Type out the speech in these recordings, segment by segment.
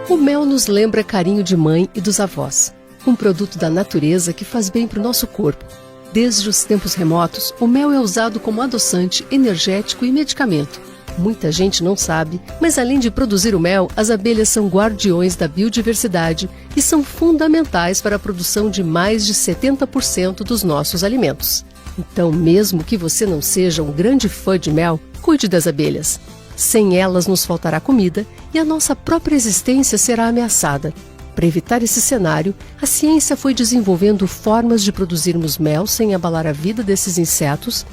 O mel nos lembra carinho de mãe e dos avós. Um produto da natureza que faz bem para o nosso corpo. Desde os tempos remotos, o mel é usado como adoçante, energético e medicamento. Muita gente não sabe, mas além de produzir o mel, as abelhas são guardiões da biodiversidade e são fundamentais para a produção de mais de 70% dos nossos alimentos. Então, mesmo que você não seja um grande fã de mel, cuide das abelhas. Sem elas nos faltará comida e a nossa própria existência será ameaçada. Para evitar esse cenário, a ciência foi desenvolvendo formas de produzirmos mel sem abalar a vida desses insetos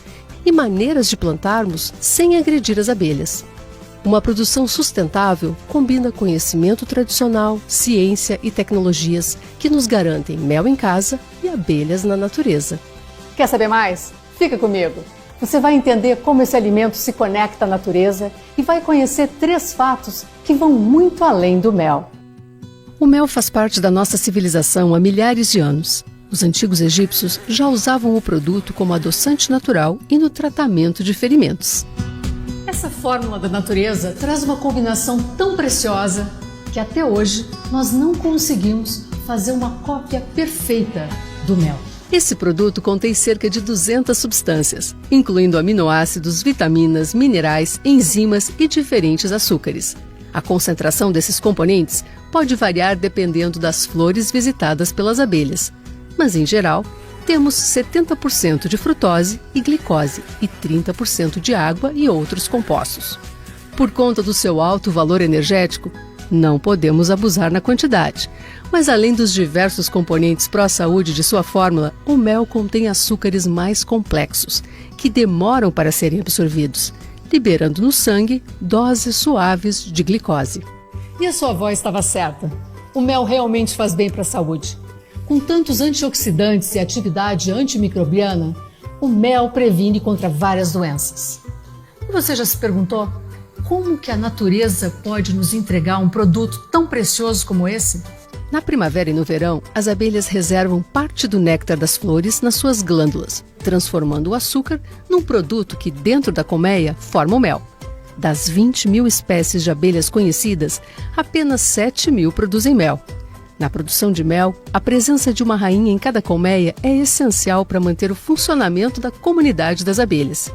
e maneiras de plantarmos sem agredir as abelhas. Uma produção sustentável combina conhecimento tradicional, ciência e tecnologias que nos garantem mel em casa e abelhas na natureza. Quer saber mais? Fica comigo! Você vai entender como esse alimento se conecta à natureza e vai conhecer 3 fatos que vão muito além do mel. O mel faz parte da nossa civilização há milhares de anos. Os antigos egípcios já usavam o produto como adoçante natural e no tratamento de ferimentos. Essa fórmula da natureza traz uma combinação tão preciosa que até hoje nós não conseguimos fazer uma cópia perfeita do mel. Esse produto contém cerca de 200 substâncias, incluindo aminoácidos, vitaminas, minerais, enzimas e diferentes açúcares. A concentração desses componentes pode variar dependendo das flores visitadas pelas abelhas, mas em geral, temos 70% de frutose e glicose e 30% de água e outros compostos. Por conta do seu alto valor energético, não podemos abusar na quantidade. Mas além dos diversos componentes pró-saúde de sua fórmula, o mel contém açúcares mais complexos, que demoram para serem absorvidos, liberando no sangue doses suaves de glicose. E a sua avó estava certa. O mel realmente faz bem para a saúde. Com tantos antioxidantes e atividade antimicrobiana, o mel previne contra várias doenças. E você já se perguntou como que a natureza pode nos entregar um produto tão precioso como esse? Na primavera e no verão, as abelhas reservam parte do néctar das flores nas suas glândulas, transformando o açúcar num produto que, dentro da colmeia, forma o mel. Das 20.000 espécies de abelhas conhecidas, apenas 7.000 produzem mel. Na produção de mel, a presença de uma rainha em cada colmeia é essencial para manter o funcionamento da comunidade das abelhas.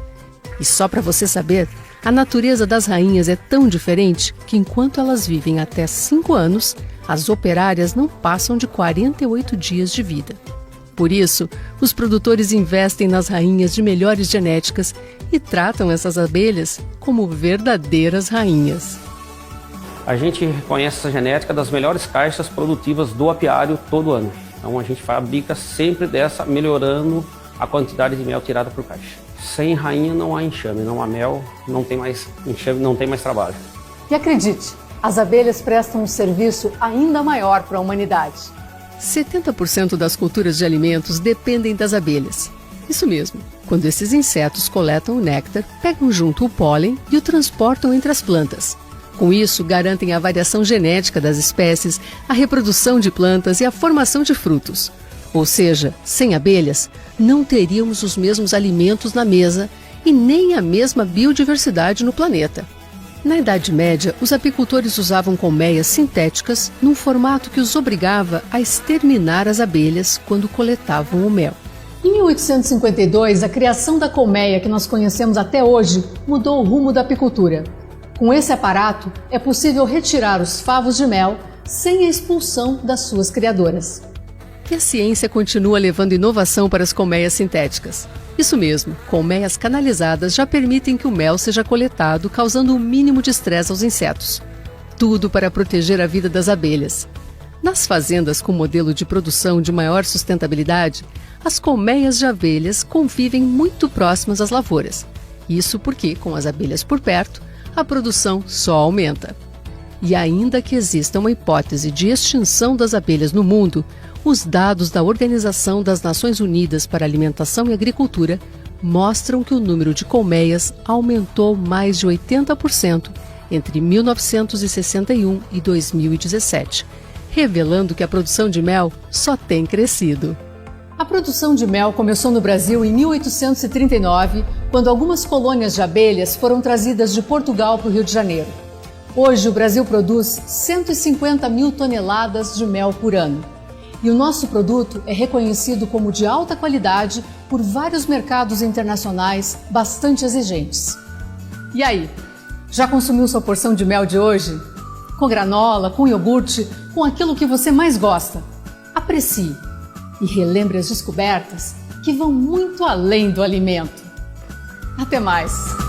E só para você saber, a natureza das rainhas é tão diferente que, enquanto elas vivem até 5 anos, as operárias não passam de 48 dias de vida. Por isso, os produtores investem nas rainhas de melhores genéticas e tratam essas abelhas como verdadeiras rainhas. A gente reconhece essa genética das melhores caixas produtivas do apiário todo ano. Então a gente fabrica sempre dessa, melhorando a quantidade de mel tirada por caixa. Sem rainha não há enxame, não há mel, não tem mais enxame, não tem mais trabalho. E acredite, as abelhas prestam um serviço ainda maior para a humanidade. 70% das culturas de alimentos dependem das abelhas. Isso mesmo, quando esses insetos coletam o néctar, pegam junto o pólen e o transportam entre as plantas. Com isso, garantem a variação genética das espécies, a reprodução de plantas e a formação de frutos. Ou seja, sem abelhas, não teríamos os mesmos alimentos na mesa e nem a mesma biodiversidade no planeta. Na Idade Média, os apicultores usavam colmeias sintéticas num formato que os obrigava a exterminar as abelhas quando coletavam o mel. Em 1852, a criação da colmeia que nós conhecemos até hoje mudou o rumo da apicultura. Com esse aparato, é possível retirar os favos de mel sem a expulsão das suas criadoras. E a ciência continua levando inovação para as colmeias sintéticas. Isso mesmo, colmeias canalizadas já permitem que o mel seja coletado, causando o mínimo de estresse aos insetos. Tudo para proteger a vida das abelhas. Nas fazendas com modelo de produção de maior sustentabilidade, as colmeias de abelhas convivem muito próximas às lavouras. Isso porque, com as abelhas por perto, a produção só aumenta. E ainda que exista uma hipótese de extinção das abelhas no mundo, os dados da Organização das Nações Unidas para Alimentação e Agricultura mostram que o número de colmeias aumentou mais de 80% entre 1961 e 2017, revelando que a produção de mel só tem crescido. A produção de mel começou no Brasil em 1839, quando algumas colônias de abelhas foram trazidas de Portugal para o Rio de Janeiro. Hoje o Brasil produz 150 mil toneladas de mel por ano. E o nosso produto é reconhecido como de alta qualidade por vários mercados internacionais bastante exigentes. E aí, já consumiu sua porção de mel de hoje? Com granola, com iogurte, com aquilo que você mais gosta? Aprecie e relembre as descobertas que vão muito além do alimento. Até mais!